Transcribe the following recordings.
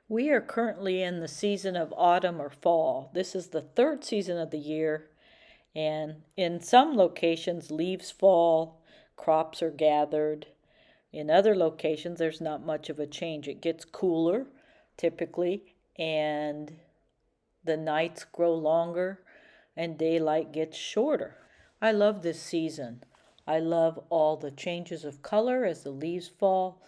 We are currently in the season of autumn or fall. This is the third season of the year, and in some locations, leaves fall, crops are gathered. In other locations, there's not much of a change. It gets cooler, typically, and the nights grow longer and daylight gets shorter. I love this season. I love all the changes of color as the leaves fall.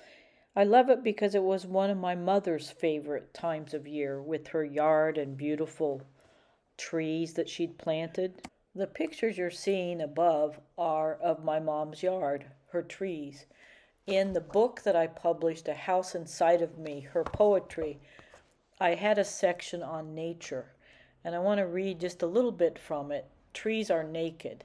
I love it because it was one of my mother's favorite times of year with her yard and beautiful trees that she'd planted. The pictures you're seeing above are of my mom's yard, her trees. In the book that I published, A House Inside of Me, her poetry, I had a section on nature, and I want to read just a little bit from it. Trees are naked.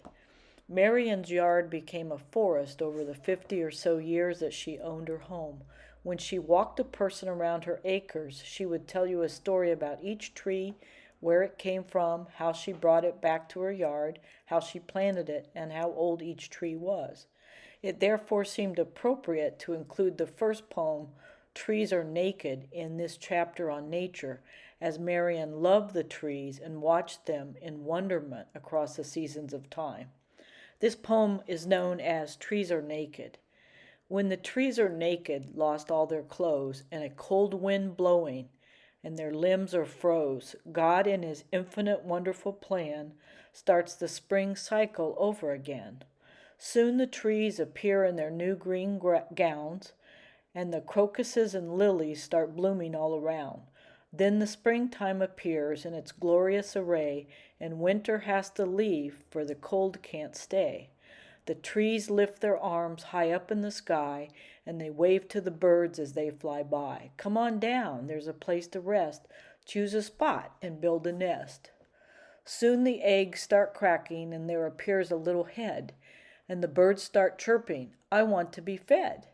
Marion's yard became a forest over the 50 or so years that she owned her home. When she walked a person around her acres, she would tell you a story about each tree, where it came from, how she brought it back to her yard, how she planted it, and how old each tree was. It therefore seemed appropriate to include the first poem, Trees Are Naked, in this chapter on nature, as Marion loved the trees and watched them in wonderment across the seasons of time. This poem is known as Trees Are Naked. When the trees are naked, lost all their clothes, and a cold wind blowing, and their limbs are froze, God in his infinite wonderful plan starts the spring cycle over again. Soon the trees appear in their new green gowns, and the crocuses and lilies start blooming all around. Then the springtime appears in its glorious array, and winter has to leave, for the cold can't stay. The trees lift their arms high up in the sky, and they wave to the birds as they fly by. Come on down, there's a place to rest. Choose a spot and build a nest. Soon the eggs start cracking, and there appears a little head, and the birds start chirping, I want to be fed.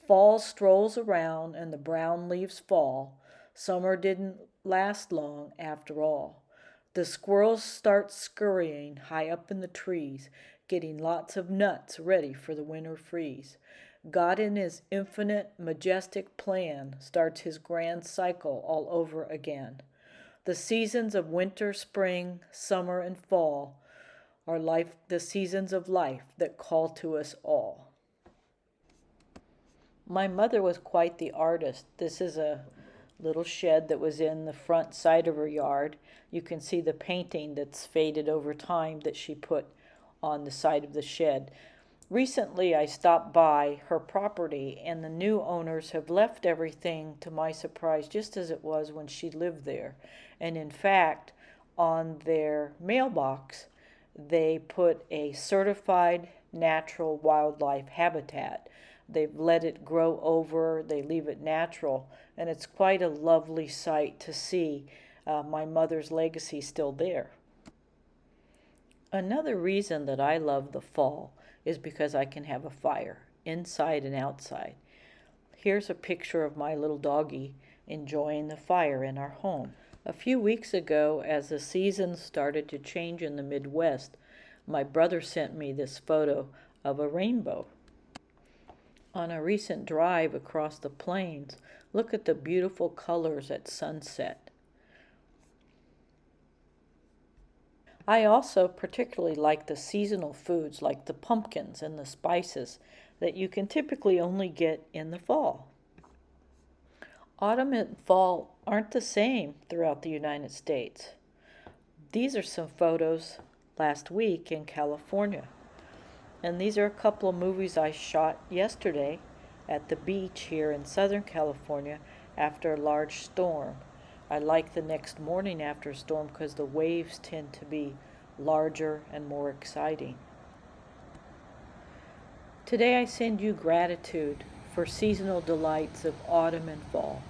Fall strolls around, and the brown leaves fall. Summer didn't last long after all. The squirrels start scurrying high up in the trees, getting lots of nuts ready for the winter freeze. God in his infinite, majestic plan starts his grand cycle all over again. The seasons of winter, spring, summer, and fall are the seasons of life that call to us all. My mother was quite the artist. This is a little shed that was in the front side of her yard. You can see the painting that's faded over time that she put on the side of the shed. Recently, I stopped by her property, and the new owners have left everything, to my surprise, just as it was when she lived there. And in fact, on their mailbox, they put a certified natural wildlife habitat. They've let it grow over, they leave it natural, and it's quite a lovely sight to see my mother's legacy still there. Another reason that I love the fall is because I can have a fire, inside and outside. Here's a picture of my little doggie enjoying the fire in our home. A few weeks ago, as the seasons started to change in the Midwest, my brother sent me this photo of a rainbow. On a recent drive across the plains, look at the beautiful colors at sunset. I also particularly like the seasonal foods like the pumpkins and the spices that you can typically only get in the fall. Autumn and fall aren't the same throughout the United States. These are some photos last week in California. And these are a couple of movies I shot yesterday at the beach here in Southern California after a large storm. I like the next morning after a storm because the waves tend to be larger and more exciting. Today I send you gratitude for seasonal delights of autumn and fall.